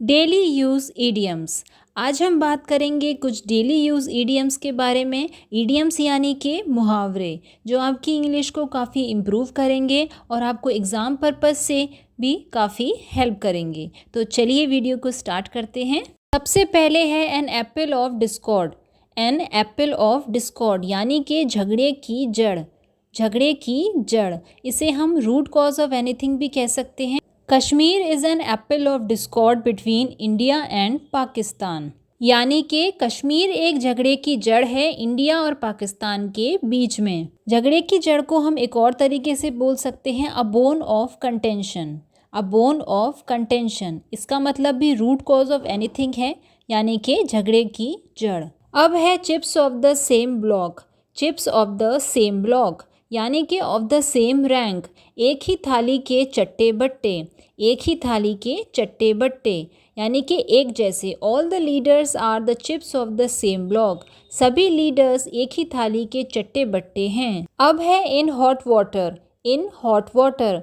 Daily use idioms. आज हम बात करेंगे कुछ डेली यूज़ ईडियम्स के बारे में। ईडियम्स यानी कि मुहावरे जो आपकी इंग्लिश को काफ़ी इम्प्रूव करेंगे और आपको एग्ज़ाम पर्पस से भी काफ़ी हेल्प करेंगे। तो चलिए वीडियो को स्टार्ट करते हैं। सबसे पहले है an apple of discord. An apple of discord यानी कि झगड़े की जड़। झगड़े की जड़, इसे हम रूट कॉज ऑफ एनीथिंग भी कह सकते हैं। Kashmir is an apple of Discord between India and Pakistan, यानी कि कश्मीर एक झगड़े की जड़ है इंडिया और पाकिस्तान के बीच में। झगड़े की जड़ को हम एक और तरीके से बोल सकते हैं a bone of contention. A bone of contention, इसका मतलब भी रूट कॉज ऑफ एनीथिंग है, यानी कि झगड़े की जड़। अब है chips of the same block. Chips of the same block यानी कि ऑफ द सेम रैंक, एक ही थाली के चट्टे बट्टे। एक ही थाली के चट्टे बट्टे यानी कि एक जैसे। All the leaders are the chips of the same block, सभी लीडर्स एक ही थाली के चट्टे बट्टे हैं। अब है in hot water. In hot water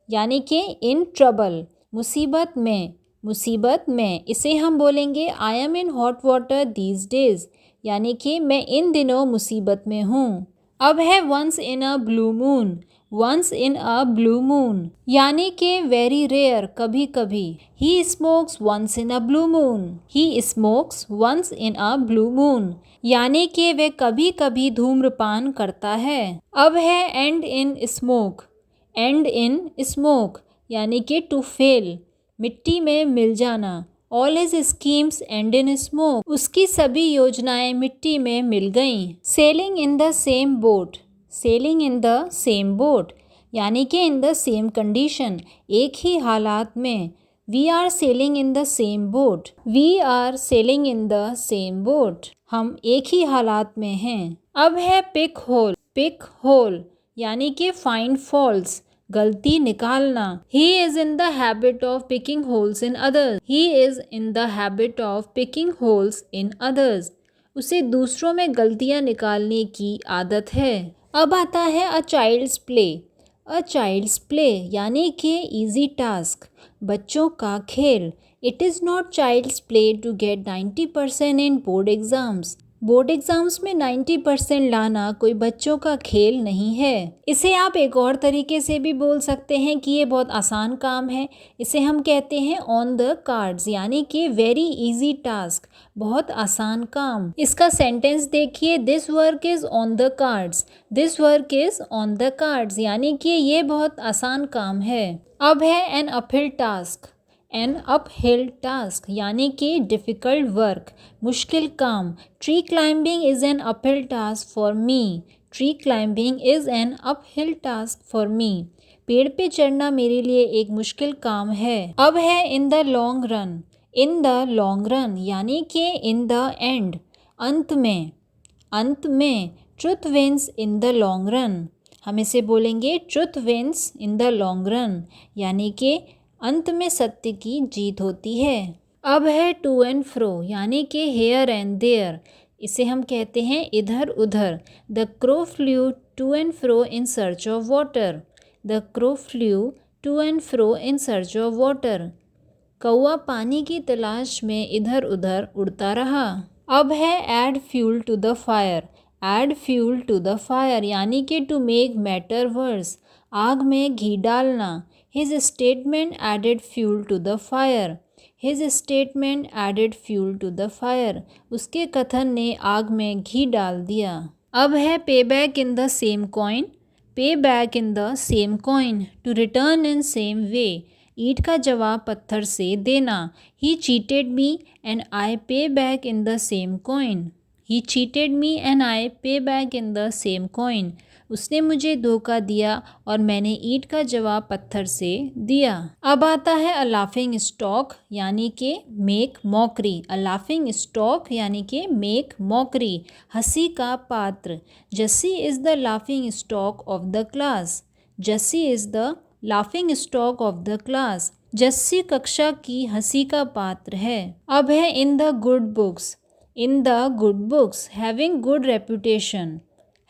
यानी कि इन ट्रबल, मुसीबत में। मुसीबत में, इसे हम बोलेंगे I am in hot water these days, यानी कि मैं इन दिनों मुसीबत में हूँ। अब है once in a blue moon. Once in a blue moon यानी कि वेरी रेयर, कभी कभी। He smokes once in a blue moon. He smokes once in a blue moon यानी कि वह कभी कभी धूम्रपान करता है। अब है and in smoke. And in smoke यानी कि टू फेल, मिट्टी में मिल जाना। All his schemes and in smoke, उसकी सभी योजनाएं मिट्टी में मिल गईं। Selling in the same boat. Selling in the same boat यानी कि इन द सेम कंडीशन, एक ही हालात में। We are sailing in the same boat. We are sailing in the same boat, हम एक ही हालात में हैं। अब है पिक होल। पिक होल यानी कि फाइंड फॉल्ट्स, गलती निकालना। He is in the habit of picking holes in others. He is in the habit of picking holes in others, उसे दूसरों में गलतियां निकालने की आदत है। अब आता है a child's play. A child's play यानी कि इजी टास्क, बच्चों का खेल। It is not child's play to get 90% in board exams. Board exams में 90% लाना कोई बच्चों का खेल नहीं है। इसे आप एक और तरीके से भी बोल सकते हैं कि ये बहुत आसान काम है। इसे हम कहते हैं ऑन द कार्ड्स, यानी कि वेरी इजी टास्क, बहुत आसान काम। इसका सेंटेंस देखिए, this work is on the cards. This work is on the cards यानी कि ये बहुत आसान काम है। अब है an uphill task. An uphill task यानी कि डिफ़िकल्ट वर्क, मुश्किल काम। Tree climbing is an uphill task for me. Tree climbing is an uphill task for me, पेड़ पे चढ़ना मेरे लिए एक मुश्किल काम है। अब है in the long run. In the long run यानी कि इन द एंड, अंत में। अंत में, truth wins in the long run, हम इसे बोलेंगे truth wins in the long run यानी कि अंत में सत्य की जीत होती है। अब है टू एंड फ्रो यानी कि हेयर एंड देयर, इसे हम कहते हैं इधर उधर। The crow flew to and fro in search of water. The crow flew to and fro in search of water, कौआ पानी की तलाश में इधर उधर उड़ता रहा। अब है add fuel to the fire. Add fuel to the fire यानी कि टू मेक मैटर वर्स, आग में घी डालना। His statement added fuel to the fire. His statement added fuel to the fire, उसके कथन ने आग में घी डाल दिया। अब है pay back in the same coin. Pay back in the same coin, to return in same way, ईंट का जवाब पत्थर से देना। ही cheated me and I pay back in the same coin. He cheated me and I pay back in the same coin, उसने मुझे धोखा दिया और मैंने ईंट का जवाब पत्थर से दिया। अब आता है अ लाफिंग स्टॉक यानी कि मेक मॉकरी। अ लाफिंग स्टॉक यानी कि मेक मॉकरी, हंसी का पात्र। Jassi is the laughing stock of the class. Jassi is the laughing stock of the class, Jassi कक्षा की हंसी का पात्र है। अब है in the good books. In the good books, having good reputation.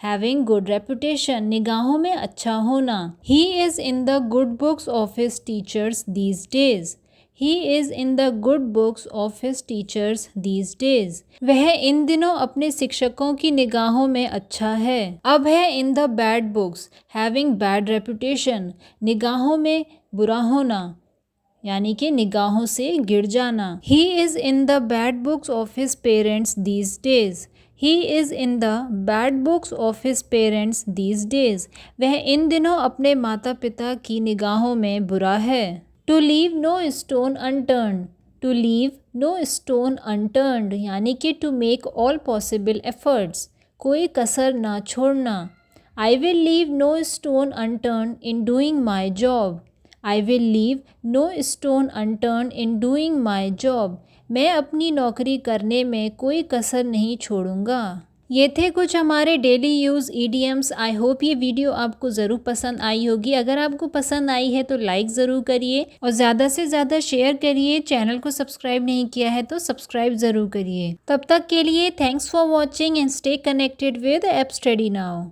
Having good reputation, निगाहों में अच्छा होना। He is in the good books of his teachers these days. He is in the good books of his teachers these days. वह इन दिनों अपने शिक्षकों की निगाहों में अच्छा है। अब है in the bad books having bad reputation. निगाहों में बुरा होना यानी कि निगाहों से गिर जाना। He is in the bad books of his parents these days. He is in the bad books of his parents these days. वह इन दिनों अपने माता पिता की निगाहों में बुरा है। To leave no stone unturned. To leave no stone unturned यानी कि to make all possible efforts, कोई कसर ना छोड़ना। I will leave no stone unturned in doing my job. I will leave no stone unturned in doing my job. मैं अपनी नौकरी करने में कोई कसर नहीं छोड़ूंगा। ये थे कुछ हमारे daily use idioms. I hope ये वीडियो आपको ज़रूर पसंद आई होगी। अगर आपको पसंद आई है तो लाइक ज़रूर करिए और ज़्यादा से ज़्यादा शेयर करिए। चैनल को सब्सक्राइब नहीं किया है तो सब्सक्राइब ज़रूर करिए। तब तक के लिए thanks for watching and stay connected with app study now.